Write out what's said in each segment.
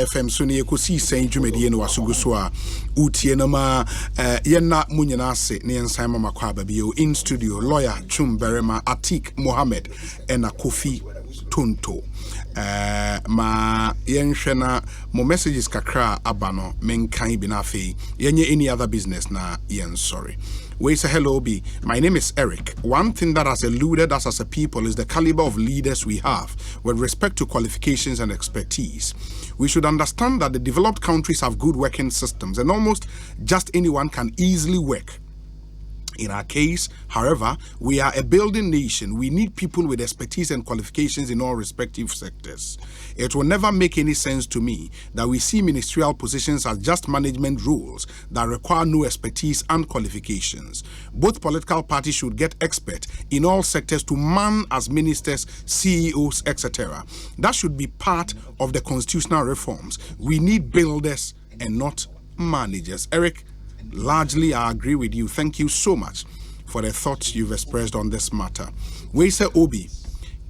FM so ne Ekosiisen dwumedie no wasugu so a utie na ma yenna munyina ase ne ensan mama kwa babio in studio lawyer Chum Berema Atik Mohammed ena Kofi Tonto ma yenhwe na mo messages kakra abano menkan bi na afei yenye any other business na yen sorry. We say hello, B. My name is Eric. One thing that has eluded us as a people is the caliber of leaders we have with respect to qualifications and expertise. We should understand that the developed countries have good working systems and almost just anyone can easily work. In our case, however, we are a building nation. We need people with expertise and qualifications in all respective sectors. It will never make any sense to me that we see ministerial positions as just management roles that require no expertise and qualifications. Both political parties should get experts in all sectors to man as ministers, CEOs, etc. That should be part of the constitutional reforms. We need builders and not managers. Eric, largely I agree with you. Thank you so much for the thoughts you've expressed on this matter. We say Obi,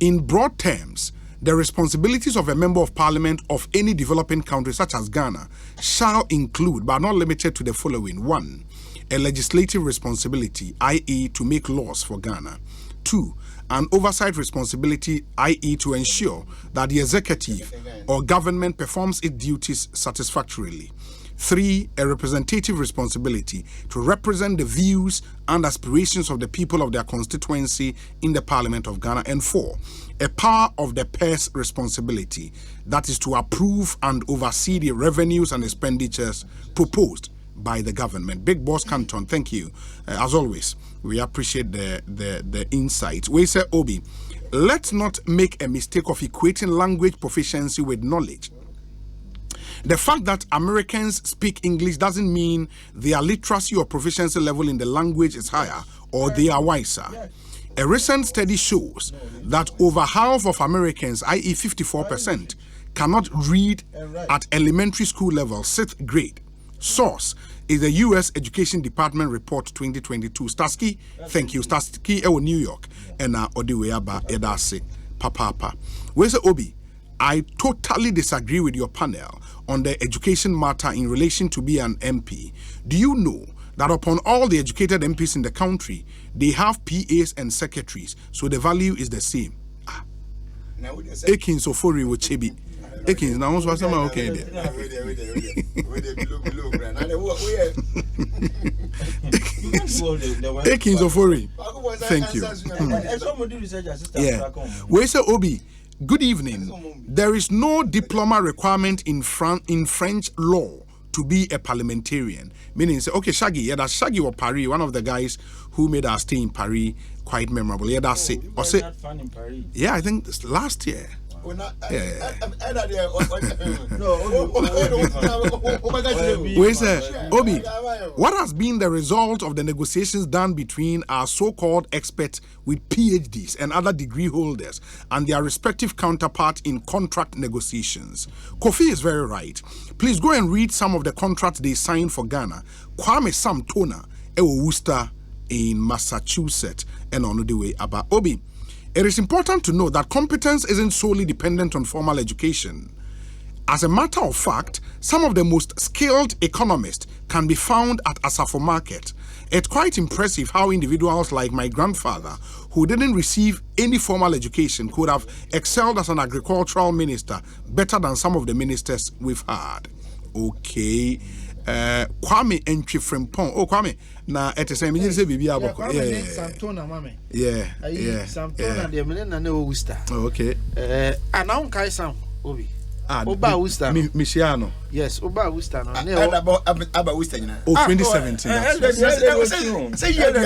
in broad terms, the responsibilities of a member of parliament of any developing country such as Ghana shall include, but not limited to the following. 1, a legislative responsibility, i.e. to make laws for Ghana. 2, an oversight responsibility, i.e. to ensure that the executive or government performs its duties satisfactorily. 3, a representative responsibility to represent the views and aspirations of the people of their constituency in the Parliament of Ghana. And 4, a power of the purse responsibility, that is to approve and oversee the revenues and expenditures proposed by the government. Big Boss Canton, thank you. As always, we appreciate the insight. We say, Obi, let's not make a mistake of equating language proficiency with knowledge. The fact that Americans speak English doesn't mean their literacy or proficiency level in the language is higher or they are wiser. A recent study shows that over half of Americans, i.e. 54%, cannot read at elementary school level, 6th grade. Source is the U.S. Education Department Report 2022. Starsky, thank you. Starsky, New York. And Odiweaba Edase, Papa. Where's the Obi? I totally disagree with your panel on the education matter in relation to be an MP. Do you know that upon all the educated MPs in the country, they have PAs and secretaries, so the value is the same? Ekins Ofori with Chebi. Ekins, now what's okay there? Ekins Ofori. Thank you. Yeah. Where's the Obi? Good evening. There is no diploma requirement in French law to be a parliamentarian. Meaning, say, okay, Shaggy, yeah, that's Shaggy or Paris, one of the guys who made our stay in Paris quite memorable. Yeah, that's it. Or say, yeah, I think this last year. Yeah. Obi, what has been the result of the negotiations done between our so-called experts with PhDs and other degree holders and their respective counterparts in contract negotiations? Kofi is very right. Please go and read some of the contracts they signed for Ghana. Kwame Samtona, Ewo Worcester in Massachusetts, and on the way about Obi. It is important to know that competence isn't solely dependent on formal education. As a matter of fact, some of the most skilled economists can be found at Asafo Market. It's quite impressive how individuals like my grandfather, who didn't receive any formal education, could have excelled as an agricultural minister better than some of the ministers we've had. Okay. Kwame entry from Pong. Oh, Kwame. Na ete say me say bibi aboko. Yeah. Santona mame. Yeah. Santona de me na no Worcester. Oh, okay. Anaun kai sam Obi. Oba Worcester. Michiano. Yes, Oba Worcester no. Aba Worcester nyina. Oh, 2017. Say you dey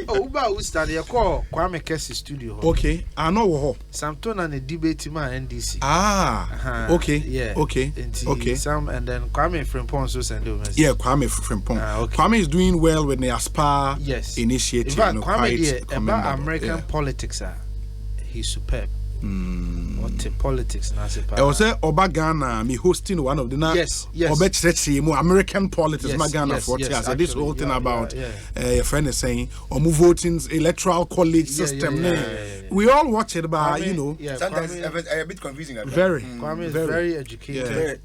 Oba Worcester dey call Kwame Kesi studio. Okay. I know wo. Santona ne debate ma NDC. Okay. Yeah. Okay. Some and then Kwame Frimpong so send over. Yeah, Kwame Frimpong. Okay. Kwame is doing well with the ASPA initiative. In fact, Kwame about American politics he's superb. What politics na se pa. I was say Oba Ghana me hosting one of the yes. Oba church more American politics ma Ghana for years. So this whole thing about your friend is saying or voting electoral college system we all watch it, but Kwame, you know, yeah, Sometimes Kwame, it's a bit confusing. very. Kwame is very educated. Very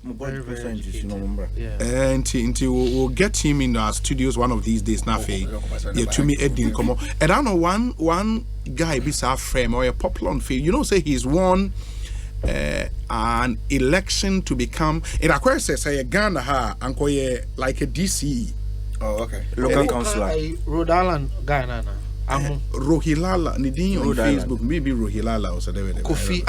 educated. Yeah. And we'll get him in our studios one of these days. Yeah, to me, Eddie, come on. And I know one guy, be our friend or a popular on field. You know, say he's won an election to become. In a question, say a Ghana ha, and like a DCE. Oh, okay. Local councillor. Rhode Island Ghana. Rohilala, Nidin on Facebook, maybe Rohilala or something. Kofi,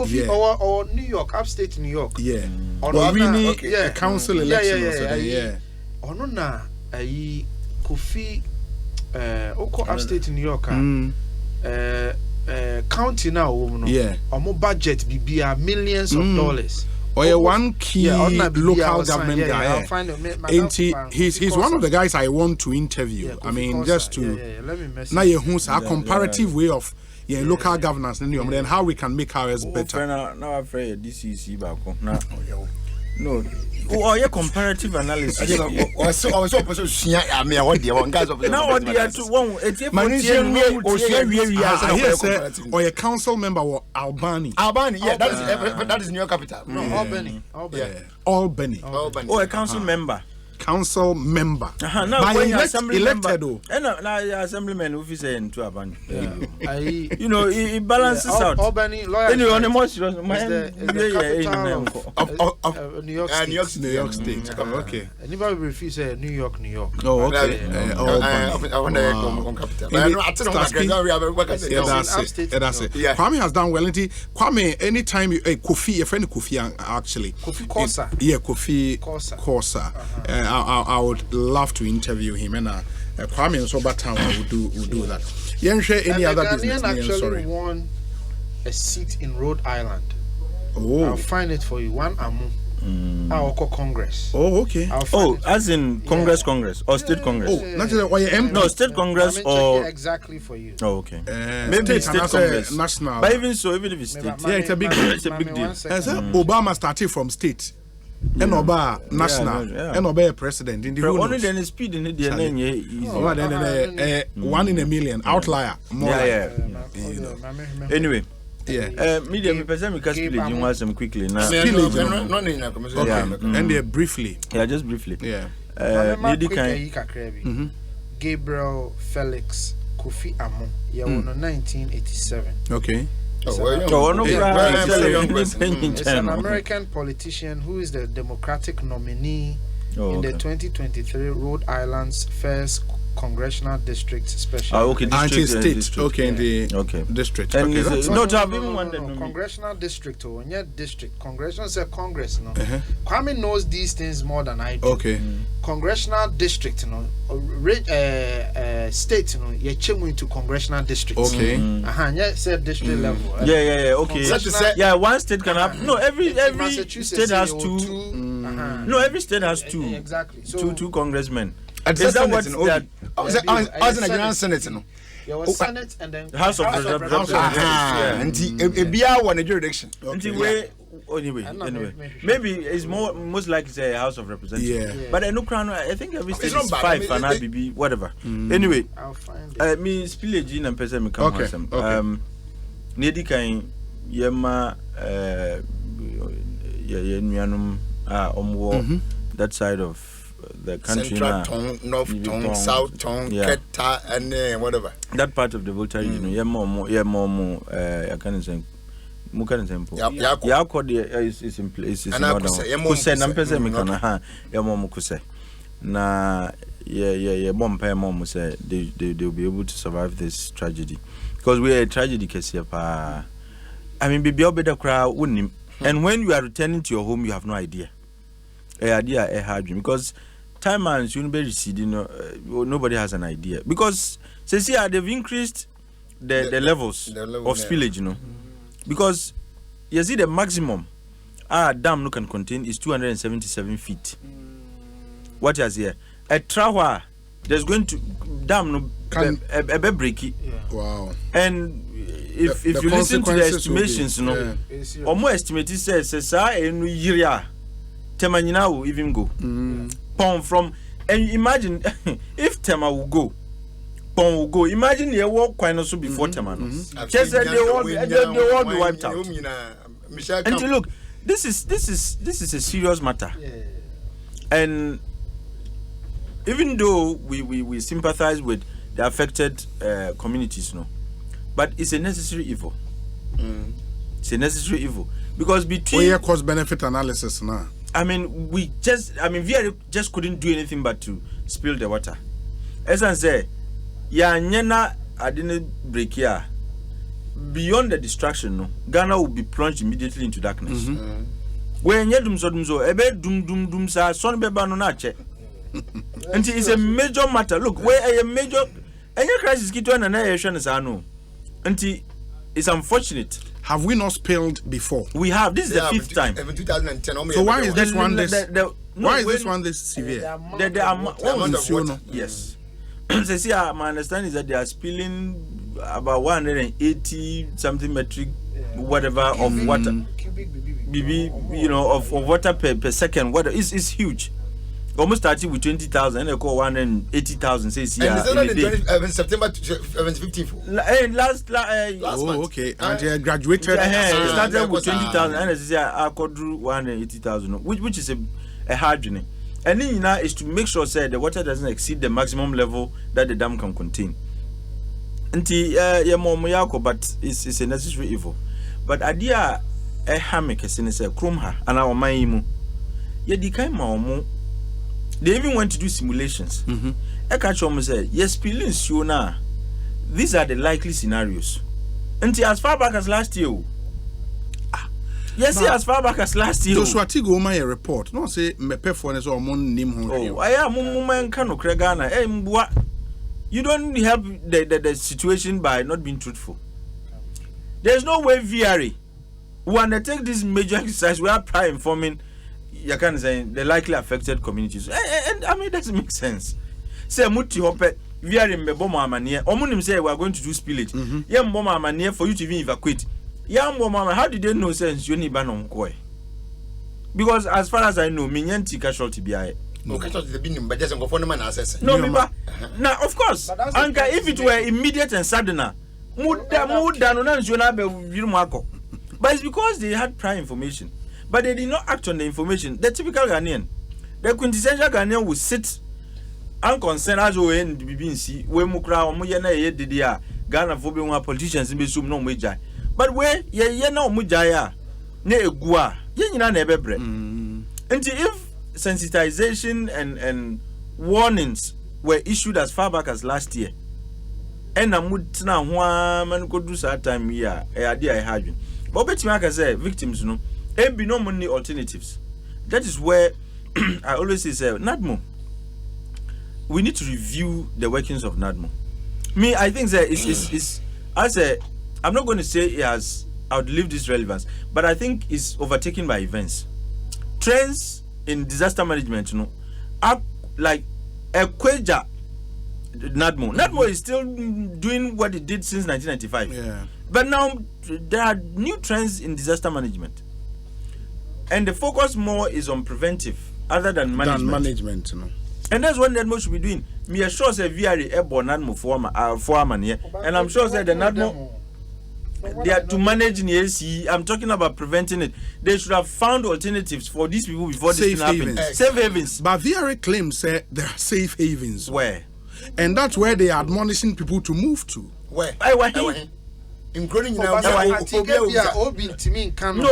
Yeah. or New York, upstate New York. Yeah. Or Well, we Ghana, need okay. a council election or Yeah. something. Yeah. Ono na Kofi oko upstate New York county now Yeah. omo budget bibia millions of dollars. Or one key local government guy. I'll find it. He's one of the guys I want to interview. Yeah, I mean, Kofi just Kosa. to Yeah. Let me message now you. who's our comparative way of local governance and then how we can make ours better. Now I'm afraid this is Now, no. Oh, yeah, comparative analysis. Now what they are to one. Or a council member or Albany. Yeah, that is New York capital. No, Albany. Albany. Oh, a council member. Council member. Now By when assembly elected member, now assemblyman officer into Albany. You know, it balances out. Albany lawyer. Anyway, on the most serious, the capital of New York State. New York State. Okay. Anybody refuse New York. Oh, okay. That's it. Kwame has done well. Kwame, anytime you Kofi, a friend Kofi actually. Kofi Kosa. Yeah, Kofi Kosa. I would love to interview him, and Kwame and Sobatown will do that. Any other business? Actually won a seat in Rhode Island. Oh, I'll find it for you. One Amu. Our Congress. Oh, okay. As in Congress or State Congress? Oh, not MP. No, State Congress or exactly for you. Oh, okay. Maybe State Congress, national. But even so, even if it's state, it's a big deal. Obama started from state. And Oba national, and Oba president. In the only then the speed in the one in a million outlier. Anyway. Yeah. Media person because spillage you want some quickly now. And briefly. Yeah, just briefly. Yeah. Gabriel Felix Kofi Amu. Yeah, 1987. Okay. He's an American politician who is the Democratic nominee in the 2023 Rhode Island's first congressional district special. State. Okay, in the district. And no, congressional district or district. Congressional say Congress. No, Kwame knows these things more than I do. Okay. Congressional district, state, you change into congressional district. Okay. Said district level. Okay. One state can have. No, every state has two. No, every state has two. Exactly. Two congressmen. Is that what that? I was in a Senate. There was Senate and then House of Representatives. And a beer one a jurisdiction. Anyway, maybe it's most likely say House of Representatives. Yeah. But I think every state is 5 and IBB whatever. Anyway, I'll find it. Me spillage in and person me come handsome. Nedi kan yema nuanum that side of the country Central tongue, North tongue, South tongue, Keta, and whatever. That part of the Volta region, I can't say. Is in place. Is in order. Kuse na mpese mikana ha yamomo kuse. Na bompa mom say they will be able to survive this tragedy because we are a tragedy case here. I mean, be better crowd wouldn't. And when you are returning to your home, you have no idea. A dream because time and soon be receding. Nobody has an idea because they've increased the levels of spillage, because you see the maximum our dam can contain is 277 feet. What is here? A trawa there's going to dam a break it. Wow. And if you listen to the estimations, or more estimated says in year Temanyina will even go. From and imagine if Tema will go, will go. Imagine you walk quite also before Temanos. Just they all be wiped out. And look, this is a serious matter. And even though we sympathize with the affected communities, but it's a necessary evil. It's a necessary evil because between cost benefit analysis now. We just couldn't do anything but to spill the water. As I say, I didn't break here. Beyond the distraction, Ghana will be plunged immediately into darkness. When you dum sa son beba no na che. And it's a major matter. Look, where a major any crisis gitu na ehwe sa no. And it's unfortunate. Have we not spilled before? We have. This is the 5th time. Even 2010. So why is this one this? Why is this one this severe? The amount of water. Yes. So see, my understanding is that they are spilling about 180 something metric, whatever of water, BB, of water per second. Water is huge. Almost started with 20,000 and they call 180,000. Says here. And is September 15th. Last month. Okay. And graduated. Started with 20,000 and it's I could do 180,000, which is a hard journey. And then is to make sure the water doesn't exceed the maximum level that the dam can contain. But it's a necessary evil. But idea a hammock is in a krumha and our maimu. They even went to do simulations. I catch almost said, yes, spillings you now. These are the likely scenarios. Until as far back as last year. Yes, as far back as last year. Those who are go my report. No say me performance or mon name. Oh, I am man kano kregana. You don't help the situation by not being truthful. There's no way VRA who undertake this major exercise we are prior informing you can say the likely affected communities. And it doesn't make sense. Say muti hope VRA mboma amanie. Omunim say we are going to do spillage. Yeah, mboma amanie for you to even evacuate. How did they know sense you need ban because as far as I know, minyanti casualty be no casualty the bin but just go for no man assess. No, now of course. Anka if it were immediate and sudden, but it's because they had prior information, but they did not act on the information. The typical Ghanaian, the quintessential Ghanaian will sit unconcerned as we in the BBC, where Mukra or Muyana Yedia, Ghana for politicians in Bisum no major. But where ye no mujaya ne gua ye nyina na ebebre. And if sensitization and warnings were issued as far back as last year, and na ho man go do that time here e ade I had. But betimi aka say victims no e be no money alternatives. That is where I always say NADMO, we need to review the workings of NADMO. Me, I think that is as a I'm not going to say it has outlived its relevance, but I think it's overtaken by events. Trends in disaster management, are like a Kweja NADMO. NADMO is still doing what it did since 1995. Yeah. But now there are new trends in disaster management. And the focus more is on preventive other than management. And that's what NADMO should be doing. Me assure say VRA airborne NADMO for money. And I'm sure say the NADMO they are to manage in AC. I'm talking about preventing it. They should have found alternatives for these people before this happened. Safe havens. But VRA claims there are safe havens. Where? And that's where they are admonishing people to move to. Where? Including now. No,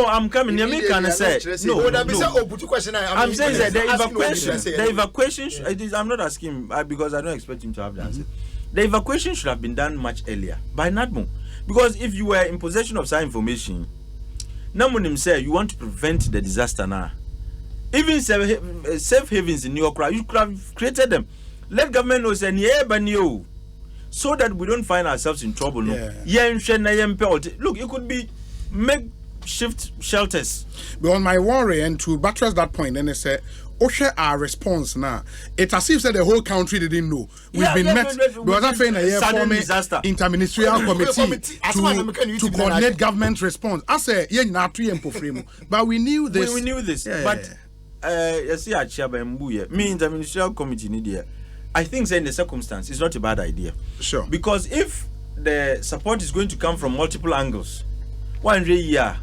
I'm coming. You can say no. I'm saying that the evacuation. I'm not asking because I don't expect him to have the answer. The evacuation should have been done much earlier by NADMO. Because if you were in possession of such information, Namunim said you want to prevent the disaster now. Even safe havens in New York, you could have created them. Let government know say so that we don't find ourselves in trouble. No? Look, it could be makeshift shelters. But on my worry, and to buttress that point, then they say, our response now. It's as if the whole country didn't know. We've been met because I think a forming interministerial committee to coordinate government response. I say but we knew this. But you see, me interministerial committee need I think in the circumstance, it's not a bad idea. Sure. Because if the support is going to come from multiple angles, 1 year,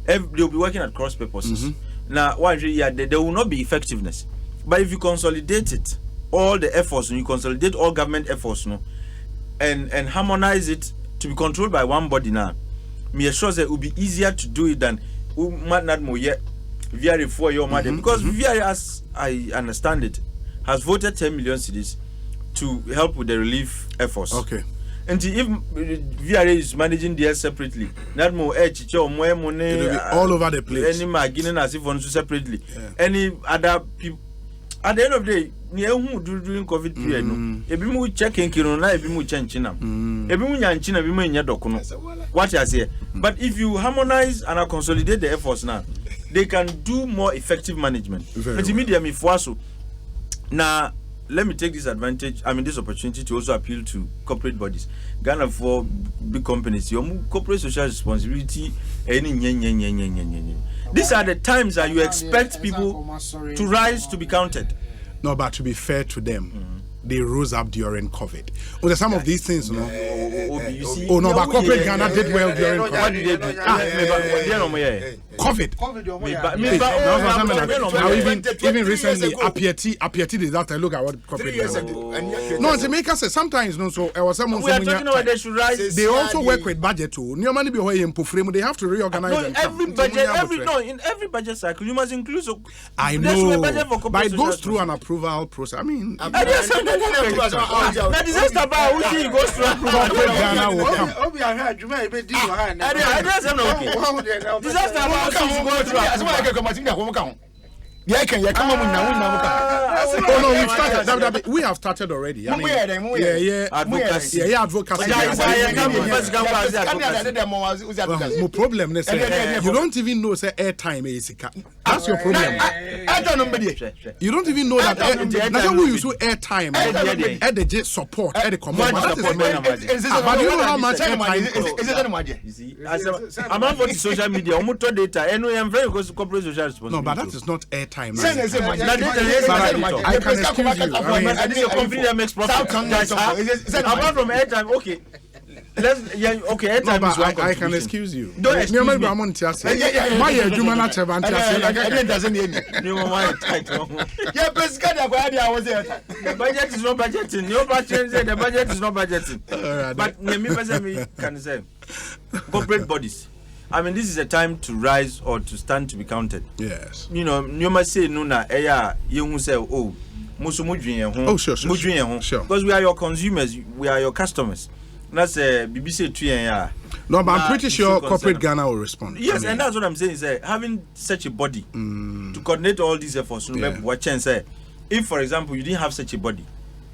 they'll be working at cross purposes. Now, 1 year, there will not be effectiveness. But if you consolidate it, all the efforts, and you consolidate all government efforts, and harmonize it to be controlled by one body now, me assure that it will be easier to do it than VRA for your mother. Because VRA, as I understand it, has voted 10 million cedis to help with the relief efforts. Okay. And if VRA is managing theirs separately, not more money all over the place. Any margin as if on separately. Any other people. At the end of the day, during COVID period, ebi mu checking kirona, ebi mu chanchina, ebi mu nyanchina, ebi mu nyadokuno. What you say? But if you harmonize and consolidate the efforts now, they can do more effective management. But immediately, now, let me take this opportunity to also appeal to corporate bodies. Ghana for big companies, your corporate social responsibility. These are the times that you expect people to rise to be counted. No, but to be fair to them, they rose up during COVID. Well, some of these things, but corporate Ghana did well during COVID. What did they do? COVID. Now, even recently, Apieti did that. I look at what corporate Ghana did. No, to make us say sometimes, so I was someone. We are talking about they should rise. They also work with budget too. New money be in frame. They have to reorganize. In every budget cycle, you must include. I know, but it goes through an approval process. I mean, that disaster about who he goes through approval. Ghana will come. Disaster about who he goes through approval. Oh no, we have started already. I mean, advocacy. Advocacy. My problem is you don't even know say airtime is. That's your problem. You don't even know that. That's why we use airtime. At the support, at the command. But you know how much airtime costs. I'm not for the social media. I'm data. Anyway, I'm very close to corporate social responsibility. No, but that is not airtime. I can excuse you. I mean, this is a company that makes profit. Apart from airtime, okay. Okay, airtime is one. I can excuse you. Don't excuse me. My the budget is not budgeting. Your budget said the budget is not budgeting. But me can say corporate bodies. I mean, this is a time to rise or to stand to be counted. Yes. You know, you must say no na you say oh sure. Because we are your consumers, we are your customers. That's BBC 2. No, but I'm pretty sure corporate Ghana will respond. Yes, and that's what I'm saying is having such a body to coordinate all these efforts. What chance if, for example, you didn't have such a body,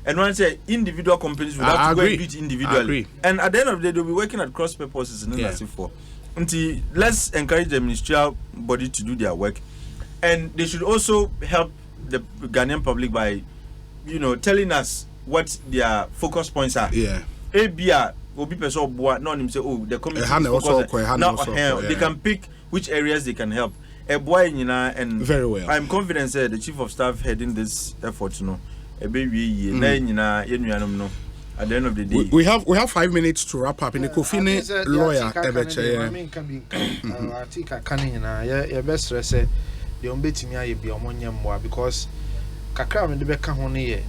and when I say individual companies will have to go and do it individually, and at the end of the day, they'll be working at cross purposes and for. Until let's encourage the ministerial body to do their work, and they should also help the Ghanaian public by, telling us what their focus points are. Yeah. ABR will be person not him say the community they can pick which areas they can help. And very well. I'm confident the chief of staff heading this effort, at the end of the day, we have 5 minutes to wrap up. In the Kofine lawyer, best say the umbetimi be omonyam because kakra me de beka ho ne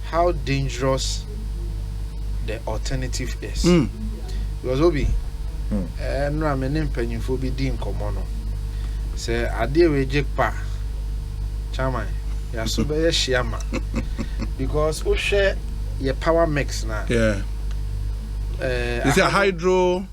how dangerous the alternative is. Because obi no amene mpanyimfo bi di nkomo no say ade we jekpa chairman ya so be ye shiama because o share your power mix now. Yeah. You see, hydro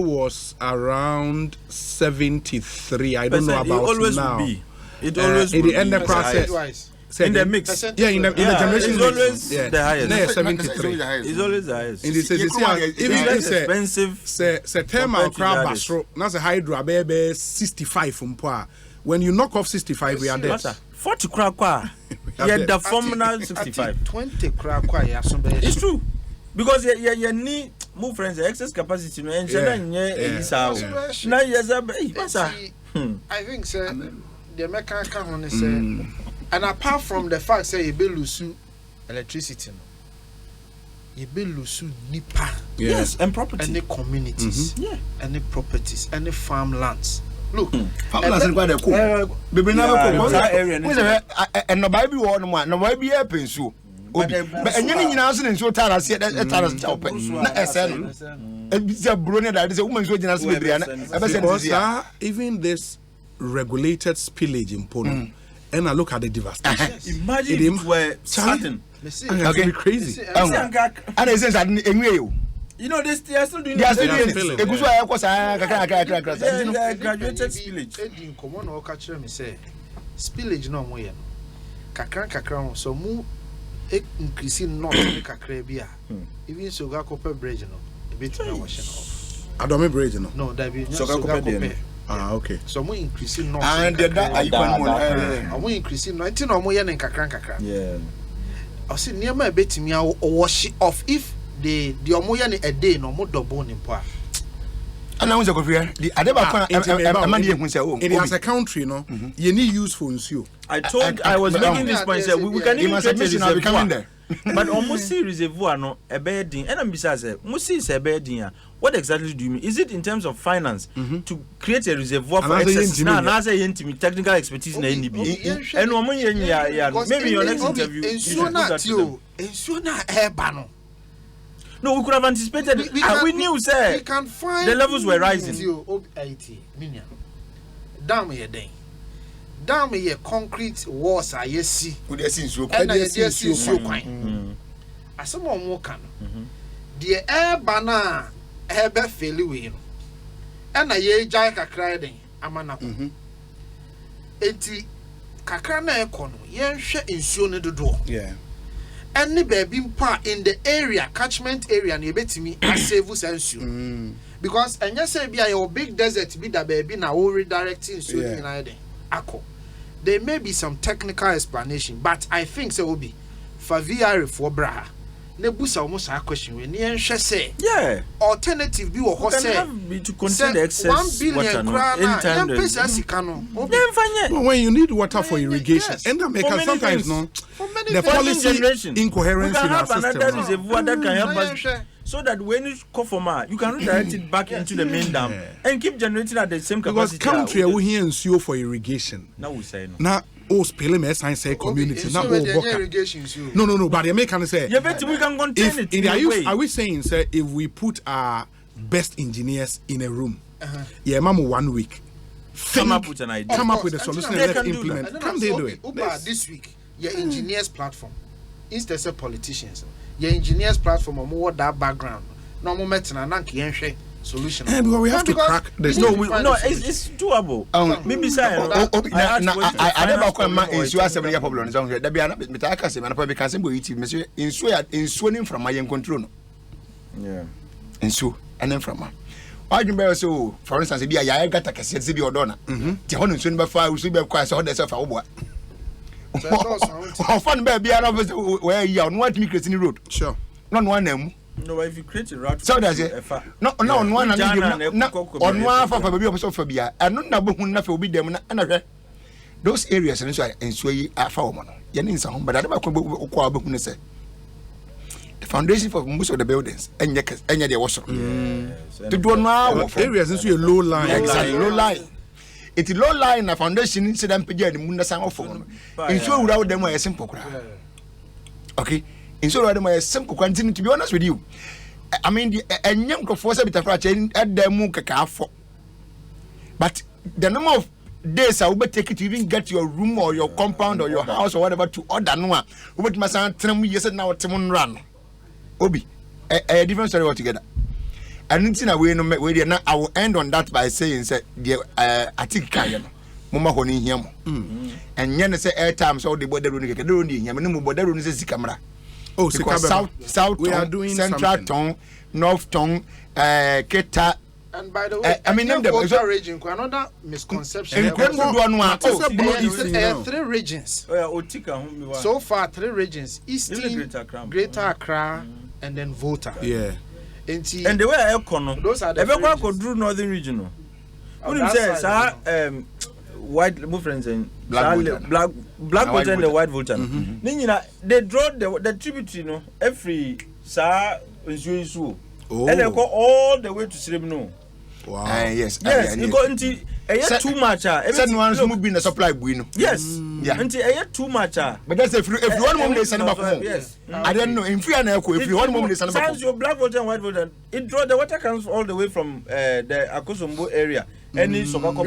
was around 73. I don't know about always now. Will be. It always will in the end of process. In the mix. Yeah, in the generation it's always the highest. No, 73. It's always the highest. In this even expensive. Say thermal crab bastro. That's a hydro baby 65 from poor. When you knock off 65, we are dead. 40 crack. Yeah, the formula 65. 20 crack. It's true. Because you need more friends, excess capacity. I think, sir, the American can say, and apart from the fact, say, you be lose electricity no you be lose nipa yes and property and the communities and the properties and the farmlands. Look, farmlands are quite cool. Baby, now and no baby one no baby a pensu. But any announcing and so tired as yet at Taras open. Not a son. It's a brunette that is a woman's wages as Adriana. Even this regulated spillage in Poland, and I look at the devastation. Imagine it were certain. Okay, crazy. And it's in you. You know, they are still doing it. Graduated spillage. In common or catcher me say spillage no more. Kakran so mu increasing not in Kakrabia. Even so, go copper bridge no. A bit now washing off. Adome bridge no. No, that be so copper. Ah, okay. So we increasing not. And that we increasing no. Until no more yan kakran. Yeah. I see near my bit me or wash it off if the omoya a day no more double in poa. And I was a coffee. The Adeba it has a country, no. You need use for you. I was making this point. We can even create a reservoir. But almost see reservoir no a bedding. And I'm besides must see a bedding. What exactly do you mean? Is it in terms of finance to create a reservoir for excess? Now, technical expertise in NDB. And maybe your next interview. No, we could have anticipated. We knew, sir. We can find the levels were rising. Damn here, then. Damn here, concrete walls. I see. And I see so fine. As someone more can. The air banner. Ebe feli we no na ye jai kakra den amana ko enti kakra na ekọ no ye hwe nsuo ne dodo any baby mpa in the area catchment area na ebetimi asave nsuo because enya say bia your big desert be da baby na wo redirecting nsuo ni na den akọ there may be some technical explanation but I think say obi for VR for bra nebusa almost a question when you say alternative be or say to consider excess 1 billion when you need water for irrigation and that make sometimes no the policy incoherence in our system that can help us so that when you call for more you can redirect it back into the main dam and keep generating at the same capacity. Because country we here ensure for irrigation now we say now spilling me science community not irrigation no but they make say we can contain it are we saying say if we put our best engineers in a room mama 1 week come up with an idea, come up with a solution and let's implement. Can they do it? This week your engineers platform instead of politicians your engineers platform or more that background no more metina nank yenhwe solution. We have to crack this. No, it's doable. Maybe say I never come man ensure 7 year problem so there be me ta ka say man probably can say go eat me ensure from my control. Yeah. Ensure and then from I remember so for instance be ya gata kase se bi odo na. Ti hono nsuo no be fa usu be kwa se ho de se fa wo boa. Ofan be bia na we ya no what me create road. Sure. No am. No, if you create a route, so that's it. No, on one and on one for baby of Sophia, and not number who nothing will be them and those areas and so are for woman. Yanin, but I never could say the foundation for most of the buildings and yet was to do now areas into a low line. Exactly, low line. It's a low line, a foundation incident, the Mundasang of phone. And so without them, a simple crowd. Okay. In so rather simple continue to be honest with you. I mean the young force a bit of at the muka for. But the number of days I will take it to even get your room or your compound or your house or whatever to order no one. What my son 10 years now Timon run. Obi a different story altogether. And it's in a way no way now I will end on that by saying say the I think Kayan. Mama honi him. And yen say airtime so the border room get no border room is camera. Oh, because south we are doing central tongue, north tongue, Keta. And by the way, I mean the region, another misconception. 3 regions. So far 3 regions: Eastern, Greater Accra, and then Volta. Yeah. And the way I those are the. Ever go Northern Region. What do you say? white movements and Black voter. black And voter and the white white voter. They draw the tribute, every nsuo. And they go all the way to Srebno. Wow. Yes. Yes, you go into too much. Certain ones move in the supply bueno. Yes. Yeah. Until too much. But that's if you want moment they send back home. Yes. I don't know. In free and echo, if you want moment they send back home. Your black voter and white voter, it draw the water comes all the way from the Akosombo area. Any Sokako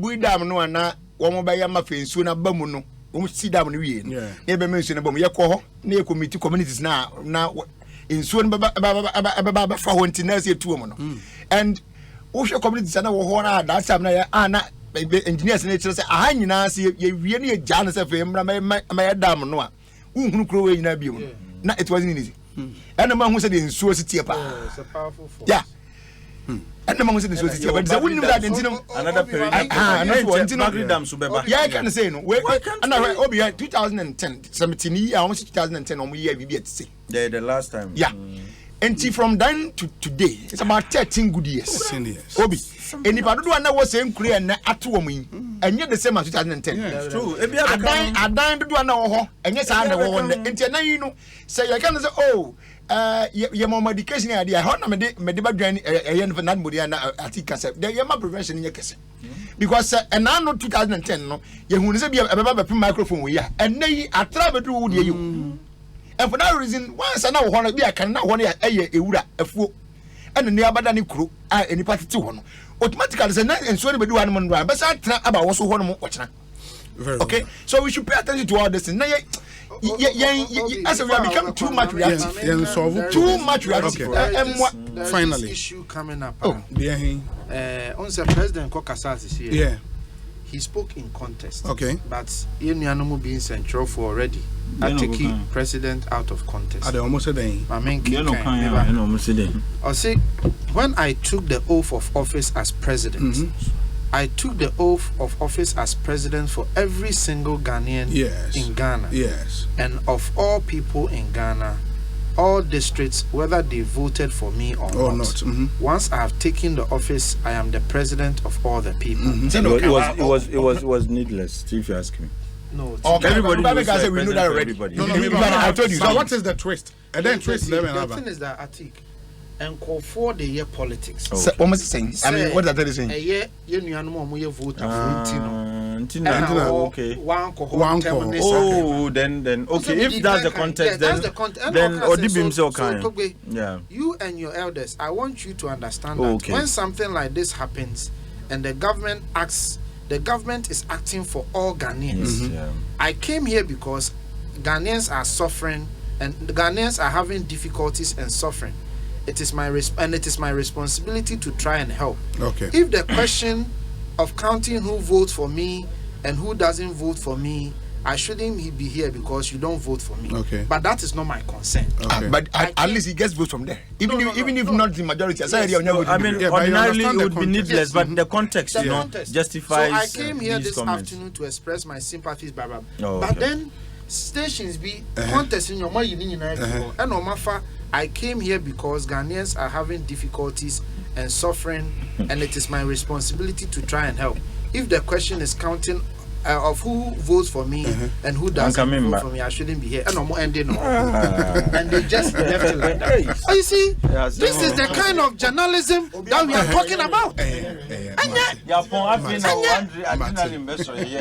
we dam no na womo ba ya mafe nsuo na ba mu no wo si dam no wie no e be mensuo na ba mu ye ko ho na e committee communities na nsuo no ba fa ho ntina se tuo mu no and wo hwe communities na wo ho na that time na ya na engineers na kire se aha nyina se ye wie na ye ja na se fe mra ma ya dam no a wo hunu kro we nyina bi mu na it wasn't easy and ma hu se de nsuo se tie pa it's a powerful force. yeah and the man said this was but they wouldn't that another period. Yeah, I can say no. And I Obi 2010, 17 years, almost 2010 or year we say. The last time. Yeah. And from then to today, it's about 13 good years. Obi. And if I don't know what saying Korea and at woman, and yet the same as 2010. It's true. I dined to do an hour, and yes, I know one. And you know, say I can say, oh. Your mom education idea. How na me deba dwan yen for nan modi na atika se. The yema prevention in kese. Because and now no 2010 no, ye hu se bia ebe ba microphone we ya. And nay atra bedu wo de you. And for that reason, once na wo hono bia kan na wo na eye ewura afuo. And ne abada ne kuro a eni party ho no. Automatically say na enso ne bedu wan mo no. Be sa atra aba wo so ho no mo ochina. Okay? So we should pay attention to all this. Na as we have become too much reactive. Too much reactive. Finally, this issue coming up. On the President Kokasas is here. Yeah. He spoke in context. Okay. But Yenianomu being central for already. I take president out of context. I almost said I mean, I say when I took the oath of office as president. I took the oath of office as president for every single Ghanaian in Ghana. Yes. And of all people in Ghana, all districts, whether they voted for me or not. Once I have taken the office, I am the president of all the people. It was needless, if you ask me. No, everybody knows we know that already. No, I told you. So what is the twist? And then twist them. The thing is that Atik and call for the year politics. So, what was saying? I mean, what are they saying? A year, you know, vote for okay. One oh, then okay. If that's the context, then Odibim so kind. Yeah. You and your elders, I want you to understand that when something like this happens, and the government is acting for all Ghanaians. I came here because Ghanaians are suffering, and the Ghanaians are having difficulties and suffering. It is my responsibility to try and help. Okay. If the question of counting who votes for me and who doesn't vote for me, I shouldn't be here because you don't vote for me. Okay. But that is not my concern. Okay. But at least he gets votes from there. Even if not the majority. Yes. I mean, ordinarily it would be needless, but the context, justifies. So I came here this afternoon to express my sympathies, but then stations be contesting your money and no I came here because Ghanaians are having difficulties and suffering, and it is my responsibility to try and help. If the question is counting of who votes for me and who doesn't vote for me, I shouldn't be here. And no more ending. And they just left it like that. Oh, you see, this is the kind of journalism that we are talking about.